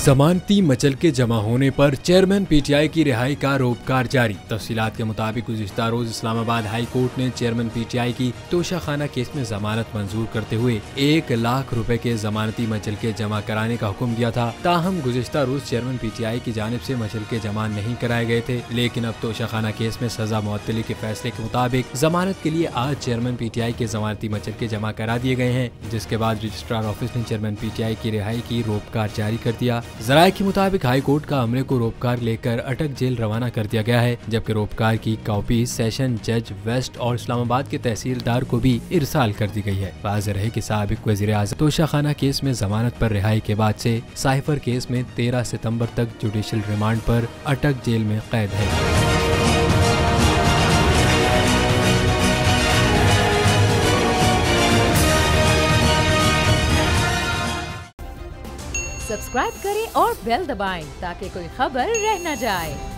जमानती मचल के जमा होने पर चेयरमैन पीटीआई की रिहाई का रोपकार जारी। तफसीलात के मुताबिक गुज़िश्ता रोज इस्लामाबाद हाई कोर्ट ने चेयरमैन पीटीआई की तोशाखाना केस में जमानत मंजूर करते हुए 1 लाख रुपए के जमानती मचल के जमा कराने का हुक्म दिया था। ताहम गुज़िश्ता रोज चेयरमैन पीटीआई की जानिब से मचल के जमा नहीं कराए गए थे, लेकिन अब तोशाखाना केस में सजा मुअत्तली के फैसले के मुताबिक जमानत के लिए आज चेयरमैन पीटीआई के जमानती मचल के जमा करा दिए गए हैं, जिसके बाद रजिस्ट्रार ऑफिस ने चेयरमैन पीटीआई की रिहाई की रोपकार जारी कर दिया। जराये के मुताबिक हाई कोर्ट का अमले को रोपकार लेकर अटक जेल रवाना कर दिया गया है, जबकि रोपकार की कॉपी सेशन जज वेस्ट और इस्लामाबाद के तहसीलदार को भी इरसाल कर दी गई है। वाज़ेह रहे कि साबिक वज़ीर-ए-आज़म तोशाखाना केस में जमानत पर रिहाई के बाद से साइफर केस में 13 सितंबर तक जुडिशल रिमांड पर अटक जेल में कैद है। सब्सक्राइब करें और बेल दबाएं ताकि कोई खबर रह न जाए।